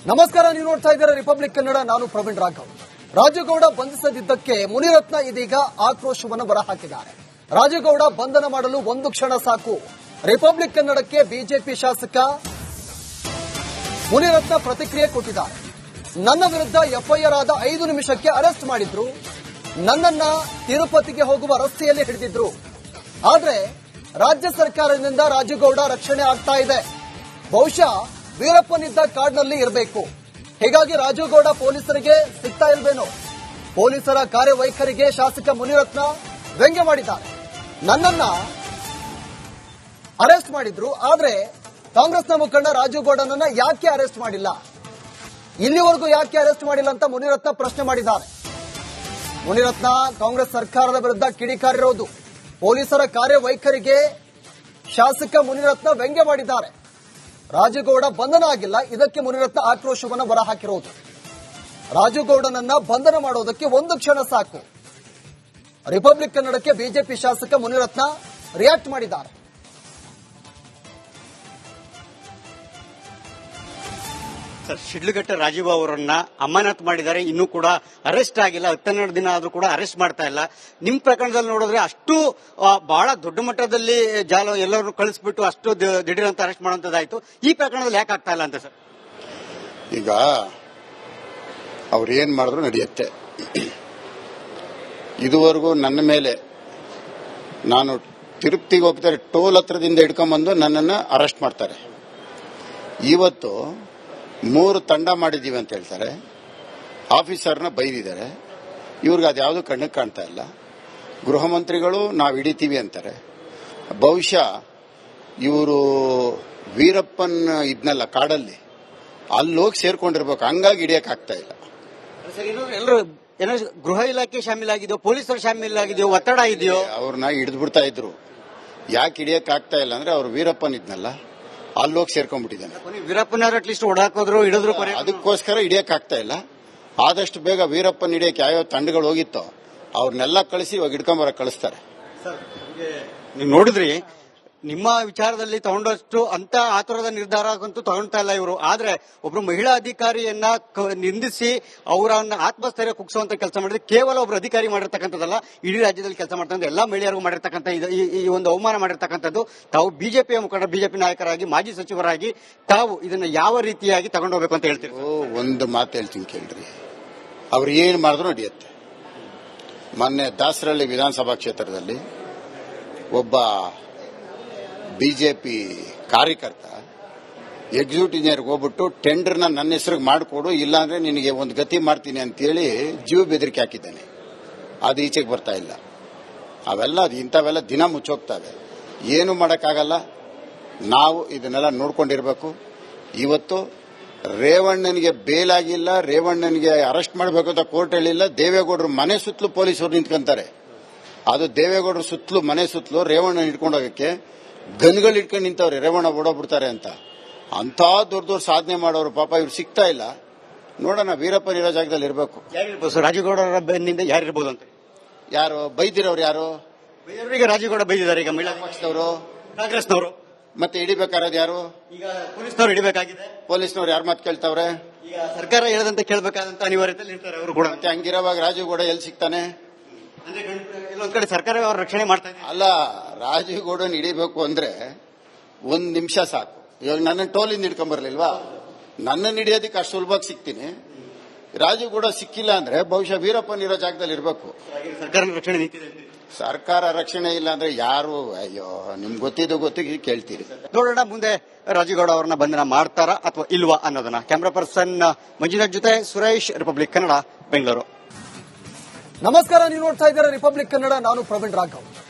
ನಮಸ್ಕಾರ, ನೀವು ನೋಡ್ತಾ ಇದ್ದೀರಾ ರಿಪಬ್ಲಿಕ್ ಕನ್ನಡ. ನಾನು ಪ್ರವೀಣ್ ರಾಘವ್. ರಾಜುಗೌಡ ಬಂಧಿಸದಿದ್ದಕ್ಕೆ ಮುನಿರತ್ನ ಇದೀಗ ಆಕ್ರೋಶವನ್ನು ಹೊರಹಾಕಿದ್ದಾರೆ. ರಾಜುಗೌಡ ಬಂಧನ ಮಾಡಲು ಒಂದು ಕ್ಷಣ ಸಾಕು. ರಿಪಬ್ಲಿಕ್ ಕನ್ನಡಕ್ಕೆ ಬಿಜೆಪಿ ಶಾಸಕ ಮುನಿರತ್ನ ಪ್ರತಿಕ್ರಿಯೆ ಕೊಟ್ಟಿದ್ದಾರೆ. ನನ್ನ ವಿರುದ್ಧ ಎಫ್ಐಆರ್ ಆದ 5 ನಿಮಿಷಕ್ಕೆ ಅರೆಸ್ಟ್ ಮಾಡಿದ್ರು. ನನ್ನನ್ನ ತಿರುಪತಿಗೆ ಹೋಗುವ ರಸ್ತೆಯಲ್ಲಿ ಹಿಡಿದಿದ್ರು. ಆದ್ರೆ ರಾಜ್ಯ ಸರ್ಕಾರದಿಂದ ರಾಜುಗೌಡ ರಕ್ಷಣೆ ಆಗ್ತಾ ಇದೆ. ಬಹುಶಃ ವೀರಪ್ಪನಿದ್ದ ಕಾಡ್ನಲ್ಲಿ ಇರಬೇಕು. ಹೀಗಾಗಿ ರಾಜುಗೌಡ ಪೊಲೀಸರಿಗೆ ಸಿಗ್ತಾ ಇಲ್ವೇನೋ. ಪೊಲೀಸರ ಕಾರ್ಯವೈಖರಿಗೆ ಶಾಸಕ ಮುನಿರತ್ನ ವ್ಯಂಗ್ಯ ಮಾಡಿದ್ದಾರೆ. ನನ್ನನ್ನ ಅರೆಸ್ಟ್ ಮಾಡಿದ್ರು, ಆದ್ರೆ ಕಾಂಗ್ರೆಸ್ನ ಮುಖಂಡ ರಾಜುಗೌಡನನ್ನ ಯಾಕೆ ಅರೆಸ್ಟ್ ಮಾಡಿಲ್ಲ, ಇಲ್ಲಿವರೆಗೂ ಯಾಕೆ ಅರೆಸ್ಟ್ ಮಾಡಿಲ್ಲ ಅಂತ ಮುನಿರತ್ನ ಪ್ರಶ್ನೆ ಮಾಡಿದ್ದಾರೆ. ಮುನಿರತ್ನ ಕಾಂಗ್ರೆಸ್ ಸರ್ಕಾರದ ವಿರುದ್ಧ ಕಿಡಿಕಾರಿರೋದು. ಪೊಲೀಸರ ಕಾರ್ಯವೈಖರಿಗೆ ಶಾಸಕ ಮುನಿರತ್ನ ವ್ಯಂಗ್ಯ ಮಾಡಿದ್ದಾರೆ. ರಾಜುಗೌಡ ಬಂಧನ ಆಗಿಲ್ಲ, ಇದಕ್ಕೆ ಮುನಿರತ್ನ ಆಕ್ರೋಶವನ್ನು ಹೊರಹಾಕಿರೋದು. ರಾಜುಗೌಡನನ್ನ ಬಂಧನ ಮಾಡೋದಕ್ಕೆ ಒಂದು ಕ್ಷಣ ಸಾಕು. ರಿಪಬ್ಲಿಕ್ ಕನ್ನಡಕ್ಕೆ ಬಿಜೆಪಿ ಶಾಸಕ ಮುನಿರತ್ನ ರಿಯಾಕ್ಟ್ ಮಾಡಿದ್ದಾರೆ. ಸರ್, ಶಿಡ್ಲಘಟ್ಟ ರಾಜೀವ್ ಅವರನ್ನ ಅಮಾನತು ಮಾಡಿದ್ದಾರೆ. ಇನ್ನೂ ಕೂಡ ಅರೆಸ್ಟ್ ಆಗಿಲ್ಲ. 12 ದಿನ ಆದ್ರೂ ಕೂಡ ಅರೆಸ್ಟ್ ಮಾಡ್ತಾ ಇಲ್ಲ. ನಿಮ್ ಪ್ರಕರಣದಲ್ಲಿ ನೋಡಿದ್ರೆ ಅಷ್ಟು ಬಹಳ ದೊಡ್ಡ ಮಟ್ಟದಲ್ಲಿ ಎಲ್ಲರೂ ಕಳಿಸ್ಬಿಟ್ಟು ಅಷ್ಟು ದಿಢೀರಂತ ಅರೆಸ್ಟ್ ಮಾಡುವಂತದ್ದಾಯ್ತು. ಈ ಪ್ರಕರಣದಲ್ಲಿ ಯಾಕೆ ಆಗ್ತಾ ಇಲ್ಲ ಅಂತ ಸರ್? ಈಗ ಅವ್ರು ಏನ್ ಮಾಡಿದ್ರು ನಡೆಯುತ್ತೆ. ಇದುವರೆಗೂ ನನ್ನ ಮೇಲೆ ನಾನು ತಿರುಪತಿಗೆ ಹೋಗ್ತಾರೆ ಟೋಲ್ ಹತ್ರದಿಂದ ಹಿಡ್ಕೊಂಡ್ಬಂದು ನನ್ನನ್ನು ಅರೆಸ್ಟ್ ಮಾಡ್ತಾರೆ. ಇವತ್ತು 3 ತಂಡ ಮಾಡಿದೀವಿ ಅಂತ ಹೇಳ್ತಾರೆ. ಆಫೀಸರ್ನ ಬೈದಿದ್ದಾರೆ. ಇವ್ರಿಗೆ ಅದ್ಯಾವುದು ಕಣ್ಣಿಗೆ ಕಾಣ್ತಾ ಇಲ್ಲ. ಗೃಹ ಮಂತ್ರಿಗಳು ನಾವು ಹಿಡಿತೀವಿ ಅಂತಾರೆ. ಬಹುಶಃ ಇವರು ವೀರಪ್ಪನ್ ಇದ್ನಲ್ಲ ಕಾಡಲ್ಲಿ, ಅಲ್ಲಿ ಹೋಗಿ ಸೇರ್ಕೊಂಡಿರ್ಬೇಕು. ಹಂಗಾಗಿ ಹಿಡಿಯಕ್ಕಾಗ್ತಾ ಇಲ್ಲ. ಎಲ್ಲರೂ ಏನೋ ಗೃಹ ಇಲಾಖೆ ಶಾಮೀಲಾಗಿದೆಯೋ, ಪೊಲೀಸರು ಶಾಮೀಲಾಗಿದೆಯೋ, ಒತ್ತಡ ಇದೆಯೋ? ಅವ್ರನ್ನ ಹಿಡಿದು ಬಿಡ್ತಾ ಇದ್ರು. ಯಾಕೆ ಹಿಡಿಯಕ್ಕಾಗ್ತಾ ಇಲ್ಲ ಅಂದ್ರೆ ಅವ್ರು ವೀರಪ್ಪನ್ ಇದ್ನಲ್ಲ, ಅಲ್ಲೋಗಿ ಸೇರ್ಕೊಂಡ್ಬಿಟ್ಟಿದ್ದಾನೆ. ವೀರಪ್ಪನವ್ರು ಅಟ್ಲೀಸ್ಟ್ ಓಡಾಕೋದ್ರು, ಹಿಡಿದ್ರು. ಅದಕ್ಕೋಸ್ಕರ ಹಿಡಿಯಕ್ಕಾಗ್ತಾ ಇಲ್ಲ. ಆದಷ್ಟು ಬೇಗ ವೀರಪ್ಪನ್ ಹಿಡಿಯಕ್ಕೆ ಯಾವ್ಯಾವ ತಂಡಗಳು ಹೋಗಿತ್ತೋ ಅವ್ರನ್ನೆಲ್ಲ ಕಳಿಸಿ ಇವಾಗ ಹಿಡ್ಕೊಂಬರಕ್ ಕಳಿಸ್ತಾರೆ. ನೀವು ನೋಡಿದ್ರಿ, ನಿಮ್ಮ ವಿಚಾರದಲ್ಲಿ ತಗೊಂಡಷ್ಟು ಅಂತ ಆತುರದ ನಿರ್ಧಾರ ಅಂತೂ ತಗೊಳ್ತಾ ಇಲ್ಲ ಇವರು. ಆದ್ರೆ ಒಬ್ರು ಮಹಿಳಾ ಅಧಿಕಾರಿಯನ್ನ ನಿಂದಿಸಿ ಅವರನ್ನ ಆತ್ಮಸ್ಥೈರ್ಯ ಕುಗ್ಸುವಂತ ಕೆಲಸ ಮಾಡಿದ್ರೆ ಕೇವಲ ಒಬ್ರು ಅಧಿಕಾರಿ ಮಾಡಿರ್ತಕ್ಕಂಥದ್ದಲ್ಲ, ಇಡೀ ರಾಜ್ಯದಲ್ಲಿ ಕೆಲಸ ಮಾಡ್ತಕ್ಕಂಥ ಎಲ್ಲಾ ಮಹಿಳೆಯರಿಗೂ ಮಾಡಿರ್ತಕ್ಕಂಥ ಈ ಒಂದು ಅವಮಾನ ಮಾಡಿರ್ತಕ್ಕಂಥದ್ದು. ತಾವು ಬಿಜೆಪಿಯ ಮುಖಂಡ, ಬಿಜೆಪಿ ನಾಯಕರಾಗಿ, ಮಾಜಿ ಸಚಿವರಾಗಿ ತಾವು ಇದನ್ನ ಯಾವ ರೀತಿಯಾಗಿ ತಗೊಂಡೋಗ್ಬೇಕು ಅಂತ ಹೇಳ್ತೀವಿ? ಒಂದು ಮಾತು ಹೇಳ್ತೀನಿ ಕೇಳ್ರಿ. ಅವ್ರು ಏನ್ ಮಾಡಿದ್ರು ನಡೆಯುತ್ತೆ. ಮೊನ್ನೆ ದಾಸರಳ್ಳಿ ವಿಧಾನಸಭಾ ಕ್ಷೇತ್ರದಲ್ಲಿ ಒಬ್ಬ ಬಿಜೆಪಿ ಕಾರ್ಯಕರ್ತ ಎಕ್ಸಿಕ್ಯೂಟಿವ್ ಇಂಜಿನಿಯರ್ಗೆ ಹೋಗ್ಬಿಟ್ಟು ಟೆಂಡರ್ನ ನನ್ನ ಹೆಸರಿಗೆ ಮಾಡಿಕೊಡು, ಇಲ್ಲಾಂದ್ರೆ ನಿನಗೆ ಒಂದು ಗತಿ ಮಾಡ್ತೀನಿ ಅಂತೇಳಿ ಜೀವ ಬೆದರಿಕೆ ಹಾಕಿದ್ದಾನೆ. ಅದು ಈಚೆಗೆ ಬರ್ತಾ ಇಲ್ಲ. ಇಂಥವೆಲ್ಲ ದಿನ ಮುಚ್ಚೋಗ್ತವೆ. ಏನು ಮಾಡೋಕ್ಕಾಗಲ್ಲ. ನಾವು ಇದನ್ನೆಲ್ಲ ನೋಡ್ಕೊಂಡಿರ್ಬೇಕು. ಇವತ್ತು ರೇವಣ್ಣನಿಗೆ ಬೇಲಾಗಿಲ್ಲ, ರೇವಣ್ಣನಿಗೆ ಅರೆಸ್ಟ್ ಮಾಡಬೇಕು ಅಂತ ಕೋರ್ಟ್ ಹೇಳಿಲ್ಲ. ದೇವೇಗೌಡರು ಮನೆ ಸುತ್ತಲೂ ಪೊಲೀಸರು ನಿಂತ್ಕೊಂತಾರೆ. ಅದು ದೇವೇಗೌಡರ ಸುತ್ತಲೂ ಮನೆ ಸುತ್ತಲೂ ರೇವಣ್ಣನ ಹಿಡ್ಕೊಂಡು ಹೋಗಕ್ಕೆ ಗನ್ಗಳು ಇಟ್ಕೊಂಡು ನಿಂತವ್ರೆ, ರೇವಣ್ಣ ಓಡೋಗ್ಬಿಡ್ತಾರೆ ಅಂತ. ಅಂತ ದೊಡ್ಡ ಸಾಧನೆ ಮಾಡೋರು ಪಾಪ ಇವ್ರು ಸಿಗ್ತಾ ಇಲ್ಲ. ನೋಡೋಣ, ವೀರಪ್ಪನ ಇರೋ ಜಾಗದಲ್ಲಿ ಇರಬೇಕು. ರಾಜುಗೌಡರ ಬೆನ್ನಿಂದ ಯಾರಿರ್ಬೋದು ಅಂತ? ಯಾರು ಬೈದಿರೋರು? ಯಾರು ಈಗ ರಾಜುಗೌಡ ಬೈದಿದ್ದಾರೆ. ಈಗ ಮಹಿಳಾ ಪಕ್ಷದವರು, ಕಾಂಗ್ರೆಸ್ನವರು. ಮತ್ತೆ ಹಿಡಿಬೇಕಾರದು ಯಾರು? ಈಗ ಪೊಲೀಸ್ನವರು ಹಿಡಿಬೇಕಾಗಿದೆ. ಪೊಲೀಸ್ನವ್ರು ಯಾರು ಮಾತು ಕೇಳ್ತಾವ್ರೆ? ಈಗ ಸರ್ಕಾರ ಹೇಳದಂತೆ ಕೇಳಬೇಕಾದಂತ ಅನಿವಾರ್ಯತೆಯಲ್ಲಿ ಇರ್ತಾರೆ ಅವರು ಕೂಡ. ಮತ್ತೆ ಹಂಗಿರೋವಾಗ ರಾಜುಗೌಡ ಎಲ್ಲಿ ಸಿಗ್ತಾನೆ? ಅಂದ್ರೆ ಎಲ್ಲೊಂದ್ ಕಡೆ ಸರ್ಕಾರ ಅವ್ರ ರಕ್ಷಣೆ ಮಾಡ್ತಾ ಇದೆ. ಅಲ್ಲ, ರಾಜುಗೌಡನ್ ಹಿಡಿಬೇಕು ಅಂದ್ರೆ 1 ನಿಮಿಷ ಸಾಕು. ಇವಾಗ ನನ್ನ ಟೋಲಿಂದ ಹಿಡ್ಕೊಂಬರ್ಲಿಲ್ವಾ? ನನ್ನನ್ನು ಹಿಡಿಯೋದಕ್ಕೆ ಅಷ್ಟು ಸುಲಭವಾಗಿ ಸಿಗ್ತೀನಿ. ರಾಜುಗೌಡ ಸಿಕ್ಕಿಲ್ಲ ಅಂದ್ರೆ ಬಹುಶಃ ವೀರಪ್ಪನ್ ಇರೋ ಜಾಗದಲ್ಲಿ ಇರಬೇಕು. ಸರ್ಕಾರ ರಕ್ಷಣೆ ನಿಂತಿದೆ. ಸರ್ಕಾರ ರಕ್ಷಣೆ ಇಲ್ಲ ಅಂದ್ರೆ ಯಾರು? ಅಯ್ಯೋ, ನಿಮ್ಗೆ ಗೊತ್ತಿದ್ದು ಕೇಳ್ತೀರಿ. ನೋಡೋಣ ಮುಂದೆ ರಾಜುಗೌಡ ಅವರನ್ನ ಬಂಧನ ಮಾಡ್ತಾರಾ ಅಥವಾ ಇಲ್ವಾ ಅನ್ನೋದನ್ನ. ಕ್ಯಾಮರಾ ಪರ್ಸನ್ ಮಂಜುನಾಥ್ ಜೊತೆ ಸುರೇಶ್, ರಿಪಬ್ಲಿಕ್ ಕನ್ನಡ, ಬೆಂಗಳೂರು. ನಮಸ್ಕಾರ, ನೀವು ನೋಡ್ತಾ ಇದ್ದೀರಾ ರಿಪಬ್ಲಿಕ್ ಕನ್ನಡ. ನಾನು ಪ್ರವೀಣ್ ರಾಘವ್.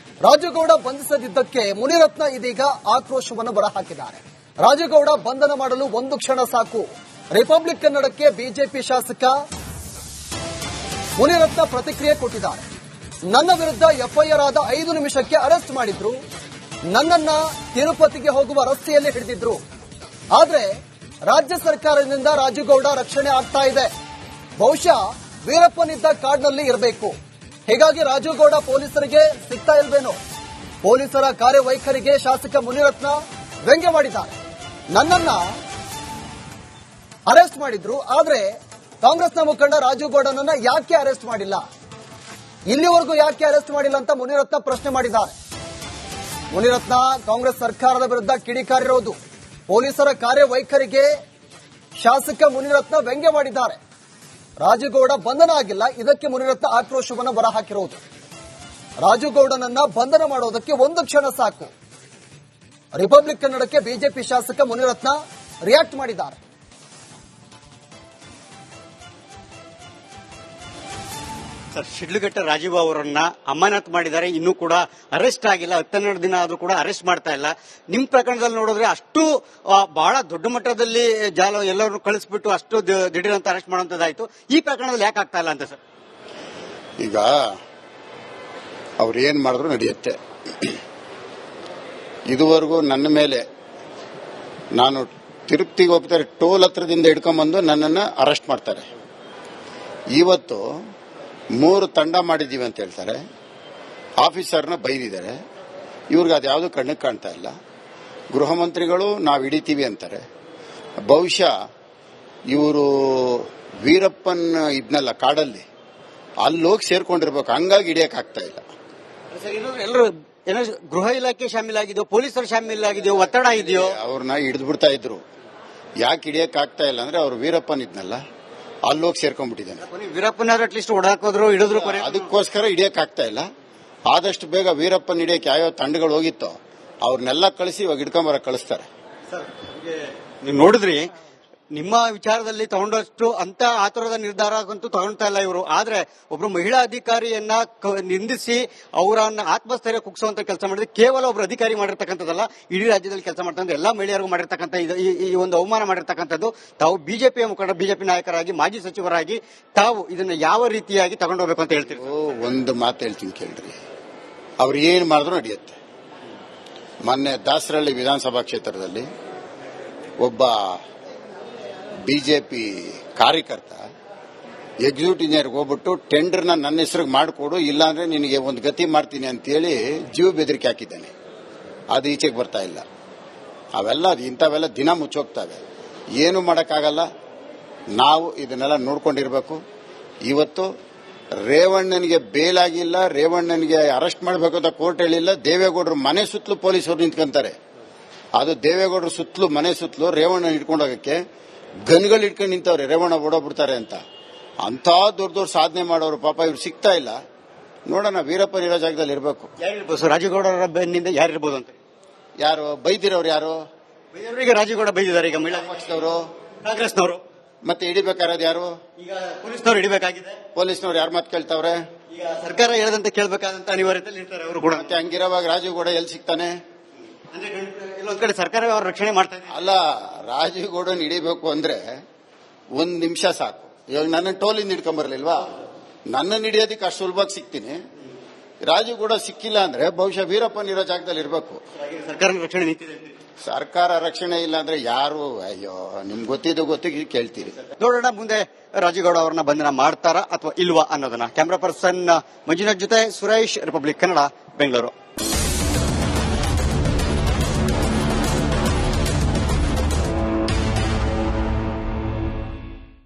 ರಾಜುಗೌಡ ಬಂಧಿಸದಿದ್ದಕ್ಕೆ ಮುನಿರತ್ನ ಇದೀಗ ಆಕ್ರೋಶವನ್ನು ಹೊರಹಾಕಿದ್ದಾರೆ. ರಾಜುಗೌಡ ಬಂಧನ ಮಾಡಲು ಒಂದು ಕ್ಷಣ ಸಾಕು. ರಿಪಬ್ಲಿಕ್ ಕನ್ನಡಕ್ಕೆ ಬಿಜೆಪಿ ಶಾಸಕ ಮುನಿರತ್ನ ಪ್ರತಿಕ್ರಿಯೆ ಕೊಟ್ಟಿದ್ದಾರೆ. ನನ್ನ ವಿರುದ್ಧ ಎಫ್ಐಆರ್ ಆದ 5 ನಿಮಿಷಕ್ಕೆ ಅರೆಸ್ಟ್ ಮಾಡಿದ್ರು. ನನ್ನನ್ನ ತಿರುಪತಿಗೆ ಹೋಗುವ ರಸ್ತೆಯಲ್ಲಿ ಹಿಡಿದಿದ್ರು. ಆದ್ರೆ ರಾಜ್ಯ ಸರ್ಕಾರದಿಂದ ರಾಜುಗೌಡ ರಕ್ಷಣೆ ಆಗ್ತಾ ಇದೆ. ಬಹುಶಃ ವೀರಪ್ಪನಿದ್ದ ಕಾಡ್ನಲ್ಲಿ ಇರಬೇಕು. ಹೀಗಾಗಿ ರಾಜುಗೌಡ ಪೊಲೀಸರಿಗೆ ಸಿಗ್ತಾ ಇಲ್ವೇನೋ. ಪೊಲೀಸರ ಕಾರ್ಯವೈಖರಿಗೆ ಶಾಸಕ ಮುನಿರತ್ನ ವ್ಯಂಗ್ಯ ಮಾಡಿದ್ದಾರೆ. ನನ್ನನ್ನ ಅರೆಸ್ಟ್ ಮಾಡಿದ್ರು. ಆದ್ರೆ ಕಾಂಗ್ರೆಸ್ನ ಮುಖಂಡ ರಾಜು ಗೌಡನನ್ನ ಯಾಕೆ ಅರೆಸ್ಟ್ ಮಾಡಿಲ್ಲ, ಇಲ್ಲಿವರೆಗೂ ಯಾಕೆ ಅರೆಸ್ಟ್ ಮಾಡಿಲ್ಲ ಅಂತ ಮುನಿರತ್ನ ಪ್ರಶ್ನೆ ಮಾಡಿದ್ದಾರೆ. ಮುನಿರತ್ನ ಕಾಂಗ್ರೆಸ್ ಸರ್ಕಾರದ ವಿರುದ್ಧ ಕಿಡಿಕಾರಿರೋದು, ಪೊಲೀಸರ ಕಾರ್ಯವೈಖರಿಗೆ ಶಾಸಕ ಮುನಿರತ್ನ ವ್ಯಂಗ್ಯ ಮಾಡಿದ್ದಾರೆ. ರಾಜುಗೌಡ ಬಂಧನ ಆಗಿಲ್ಲ, ಇದಕ್ಕೆ ಮುನಿರತ್ನ ಆಕ್ರೋಶವನ್ನು ಹೊರಹಾಕಿರುವುದು. ರಾಜುಗೌಡನನ್ನ ಬಂಧನ ಮಾಡೋದಕ್ಕೆ ಒಂದು ಕ್ಷಣ ಸಾಕು. ರಿಪಬ್ಲಿಕ್ ಕನ್ನಡಕ್ಕೆ ಬಿಜೆಪಿ ಶಾಸಕ ಮುನಿರತ್ನ ರಿಯಾಕ್ಟ್ ಮಾಡಿದ್ದಾರೆ. ಸರ್, ಶಿಡ್ಲಘಟ್ಟ ರಾಜೀವ್ ಅವರನ್ನ ಅಮಾನತು ಮಾಡಿದ್ದಾರೆ, ಇನ್ನೂ ಕೂಡ ಅರೆಸ್ಟ್ ಆಗಿಲ್ಲ. 12 ದಿನ ಆದ್ರೂ ಕೂಡ ಅರೆಸ್ಟ್ ಮಾಡ್ತಾ ಇಲ್ಲ. ನಿಮ್ ಪ್ರಕರಣದಲ್ಲಿ ನೋಡಿದ್ರೆ ಅಷ್ಟು ಬಹಳ ದೊಡ್ಡ ಮಟ್ಟದಲ್ಲಿ ಎಲ್ಲರೂ ಕಳಿಸ್ಬಿಟ್ಟು ಅಷ್ಟು ದಿಢೀರಂತ ಅರೆಸ್ಟ್ ಮಾಡುವಂತದ್ದಾಯ್ತು. ಈ ಪ್ರಕರಣದಲ್ಲಿ ಯಾಕೆ ಆಗ್ತಾ ಇಲ್ಲ ಅಂತ ಸರ್? ಈಗ ಅವ್ರು ಏನ್ ಮಾಡಿದ್ರು ನಡೆಯುತ್ತೆ. ಇದುವರೆಗೂ ನನ್ನ ಮೇಲೆ ನಾನು ತಿರುಪ್ತಿಗೆ ಹೋಗ್ತಾರೆ ಟೋಲ್ ಹತ್ರದಿಂದ ಹಿಡ್ಕೊಂಡ್ಬಂದು ನನ್ನನ್ನು ಅರೆಸ್ಟ್ ಮಾಡ್ತಾರೆ. ಇವತ್ತು 3 ತಂಡ ಮಾಡಿದ್ದೀವಿ ಅಂತ ಹೇಳ್ತಾರೆ. ಆಫೀಸರ್ನ ಬೈದಿದ್ದಾರೆ. ಇವ್ರಿಗೆ ಅದ್ಯಾವುದು ಕಣ್ಣಿಗೆ ಕಾಣ್ತಾ ಇಲ್ಲ. ಗೃಹ ಮಂತ್ರಿಗಳು ನಾವು ಹಿಡಿತೀವಿ ಅಂತಾರೆ. ಬಹುಶಃ ಇವರು ವೀರಪ್ಪನ್ ಇದ್ನಲ್ಲ ಕಾಡಲ್ಲಿ, ಅಲ್ಲಿ ಹೋಗಿ ಸೇರ್ಕೊಂಡಿರ್ಬೇಕು, ಹಂಗಾಗಿ ಹಿಡಿಯಕ್ಕಾಗ್ತಾ ಇಲ್ಲ. ಎಲ್ಲರೂ ಏನೋ ಗೃಹ ಇಲಾಖೆ ಶಾಮೀಲಾಗಿದೆಯೋ, ಪೊಲೀಸರು ಶಾಮೀಲಾಗಿದೆಯೋ, ಒತ್ತಡ ಇದೆಯೋ? ಅವ್ರನ್ನ ಹಿಡಿದು ಬಿಡ್ತಾ ಇದ್ರು. ಯಾಕೆ ಹಿಡಿಯಕ್ಕಾಗ್ತಾ ಇಲ್ಲ ಅಂದ್ರೆ ಅವ್ರು ವೀರಪ್ಪನ್ ಇದ್ನಲ್ಲ ಅಲ್ಲಿ ಹೋಗಿ ಸೇರ್ಕೊಂಡ್ಬಿಟ್ಟಿದ್ದಾನೆ. ವೀರಪ್ಪನಾದ್ರು ಅಟ್ಲೀಸ್ಟ್ ಹೊಡಾಕೋದ್ರು ಹಿಡಿದ್ರು. ಅದಕ್ಕೋಸ್ಕರ ಹಿಡಿಯಕ್ಕಾಗ್ತಾ ಇಲ್ಲ. ಆದಷ್ಟು ಬೇಗ ವೀರಪ್ಪನ್ ಹಿಡಿಯಕ್ಕೆ ಯಾವ್ಯಾವ ತಂಡಗಳು ಹೋಗಿತ್ತೋ ಅವ್ರನ್ನೆಲ್ಲ ಕಳಿಸಿ ಇವಾಗ ಹಿಡ್ಕೊಂಬರಕ್ ಕಳಿಸ್ತಾರೆ. ನೀವು ನೋಡಿದ್ರಿ, ನಿಮ್ಮ ವಿಚಾರದಲ್ಲಿ ತಗೊಂಡಷ್ಟು ಅಂತ ಆತುರದ ನಿರ್ಧಾರ ಅಂತೂ ತಗೊಳ್ತಾ ಇಲ್ಲ ಇವರು. ಆದ್ರೆ ಒಬ್ರು ಮಹಿಳಾ ಅಧಿಕಾರಿಯನ್ನ ನಿಂದಿಸಿ ಅವರನ್ನ ಆತ್ಮಸ್ಥೈರ್ಯ ಕುಗ್ಸುವಂತ ಕೆಲಸ ಮಾಡಿದ್ರೆ ಕೇವಲ ಒಬ್ರು ಅಧಿಕಾರಿ ಮಾಡಿರ್ತಕ್ಕಂಥದ್ದಲ್ಲ, ಇಡೀ ರಾಜ್ಯದಲ್ಲಿ ಕೆಲಸ ಮಾಡ್ತಕ್ಕಂಥ ಎಲ್ಲಾ ಮಹಿಳೆಯರಿಗೂ ಮಾಡಿರ್ತಕ್ಕಂಥ ಈ ಒಂದು ಅವಮಾನ ಮಾಡಿರ್ತಕ್ಕಂಥದ್ದು. ತಾವು ಬಿಜೆಪಿಯ ಮುಖಂಡ, ಬಿಜೆಪಿ ನಾಯಕರಾಗಿ, ಮಾಜಿ ಸಚಿವರಾಗಿ ತಾವು ಇದನ್ನ ಯಾವ ರೀತಿಯಾಗಿ ತಗೊಂಡೋಗ್ಬೇಕು ಅಂತ ಹೇಳ್ತೀರಿ? ಒಂದು ಮಾತು ಹೇಳ್ತೀನಿ ಕೇಳ್ರಿ, ಅವ್ರು ಏನ್ ಮಾಡಿದ್ರು ನಡೆಯುತ್ತೆ. ಮೊನ್ನೆ ದಾಸರಳ್ಳಿ ವಿಧಾನಸಭಾ ಕ್ಷೇತ್ರದಲ್ಲಿ ಒಬ್ಬ ಬಿಜೆಪಿ ಕಾರ್ಯಕರ್ತ ಎಕ್ಸಿಕ್ಯೂಟಿವ್ ಇಂಜಿನಿಯರ್ಗೆ ಹೋಗ್ಬಿಟ್ಟು ಟೆಂಡರ್ನ ನನ್ನ ಹೆಸರಿಗೆ ಮಾಡಿಕೊಡು, ಇಲ್ಲಾಂದ್ರೆ ನಿನಗೆ ಒಂದು ಗತಿ ಮಾಡ್ತೀನಿ ಅಂತೇಳಿ ಜೀವ ಬೆದರಿಕೆ ಹಾಕಿದ್ದಾನೆ. ಅದು ಈಚೆಗೆ ಬರ್ತಾ ಇಲ್ಲ. ಇಂಥವೆಲ್ಲ ದಿನ ಮುಚ್ಚೋಗ್ತವೆ. ಏನು ಮಾಡೋಕ್ಕಾಗಲ್ಲ. ನಾವು ಇದನ್ನೆಲ್ಲ ನೋಡ್ಕೊಂಡಿರ್ಬೇಕು. ಇವತ್ತು ರೇವಣ್ಣನಿಗೆ ಬೇಲಾಗಿಲ್ಲ, ರೇವಣ್ಣನಿಗೆ ಅರೆಸ್ಟ್ ಮಾಡಬೇಕು ಅಂತ ಕೋರ್ಟ್ ಹೇಳಿಲ್ಲ. ದೇವೇಗೌಡರು ಮನೆ ಸುತ್ತಲೂ ಪೊಲೀಸರು ನಿಂತ್ಕೊಂತಾರೆ. ಅದು ದೇವೇಗೌಡರ ಸುತ್ತಲೂ, ಮನೆ ಸುತ್ತಲೂ ರೇವಣ್ಣನ ಹಿಡ್ಕೊಂಡೋಗಕ್ಕೆ ಗನ್ಗಳು ಇಟ್ಕೊಂಡು ನಿಂತವ್ರೆ, ರೇವಣ್ಣ ಓಡೋಗ್ಬಿಡ್ತಾರೆ ಅಂತ. ಅಂತ ದೊಡ್ಡ ಸಾಧನೆ ಮಾಡೋರು ಪಾಪ ಇವ್ರು ಸಿಗ್ತಾ ಇಲ್ಲ. ನೋಡೋಣ, ವೀರಪ್ಪನ್ ಇರೋ ಜಾಗದಲ್ಲಿ ಇರಬೇಕು. ಯಾರಿರ್ಬೋದು ರಾಜೇಗೌಡರ ಬೆನ್ನಿಂದ ಯಾರಿರ್ಬೋದು ಅಂತ? ಯಾರು ಬೈದಿರೋರು? ಯಾರು ಈಗ ರಾಜೇಗೌಡ ಬೈದಿದ್ದಾರೆ. ಈಗ ಮಹಿಳಾ ಪಕ್ಷದವರು, ಕಾಂಗ್ರೆಸ್ನವರು. ಮತ್ತೆ ಹಿಡಿಬೇಕಾರದು ಯಾರು? ಈಗ ಪೊಲೀಸ್ನವರು ಹಿಡಿಬೇಕಾಗಿದೆ. ಪೊಲೀಸ್ನವ್ರು ಯಾರು ಮಾತು ಕೇಳ್ತಾವ್ರೆ? ಈಗ ಸರ್ಕಾರ ಹೇಳದಂತೆ ಕೇಳಬೇಕಾದಂತ ಅನಿವಾರ್ಯತೆಯಲ್ಲಿ ಇರ್ತಾರೆ ಅವರು ಕೂಡ. ಮತ್ತೆ ಹಂಗಿರೋವಾಗ ರಾಜೀವ್ಗೌಡ ಎಲ್ಲಿ ಸಿಗ್ತಾನೆ? ಅಂದ್ರೆ ಇಲ್ಲೊಂದ್ ಕಡೆ ಸರ್ಕಾರ ಅವ್ರ ರಕ್ಷಣೆ ಮಾಡ್ತಾ ಇದೆ. ಅಲ್ಲ, ರಾಜೀವ್ಗೌಡನ್ ಹಿಡಿಬೇಕು ಅಂದ್ರೆ 1 ನಿಮಿಷ ಸಾಕು. ಇವಾಗ ನನ್ನ ಟೋಲಿಂದ ಹಿಡ್ಕೊಂಬರ್ಲಿಲ್ವಾ? ನನ್ನನ್ನು ಹಿಡಿಯೋದಕ್ಕೆ ಅಷ್ಟು ಸುಲಭವಾಗಿ ಸಿಗ್ತೀನಿ. ರಾಜೀವ್ಗೌಡ ಸಿಕ್ಕಿಲ್ಲ ಅಂದ್ರೆ ಬಹುಶಃ ವೀರಪ್ಪನ್ ಇರೋ ಜಾಗದಲ್ಲಿ ಇರಬೇಕು. ಸರ್ಕಾರ ರಕ್ಷಣೆ ನಿಂತಿದೆ. ಸರ್ಕಾರ ರಕ್ಷಣೆ ಇಲ್ಲ ಅಂದ್ರೆ ಯಾರು? ಅಯ್ಯೋ, ನಿಮ್ಗೆ ಗೊತ್ತಿದ್ದು ಕೇಳ್ತೀರಿ. ನೋಡೋಣ ಮುಂದೆ ರಾಜೇಗೌಡ ಅವರನ್ನ ಬಂಧನ ಮಾಡ್ತಾರಾ ಅಥವಾ ಇಲ್ವಾ ಅನ್ನೋದನ್ನ. ಕ್ಯಾಮರಾ ಪರ್ಸನ್ ಮಂಜುನಾಥ್ ಜೊತೆ ಸುರೇಶ್, ರಿಪಬ್ಲಿಕ್ ಕನ್ನಡ, ಬೆಂಗಳೂರು.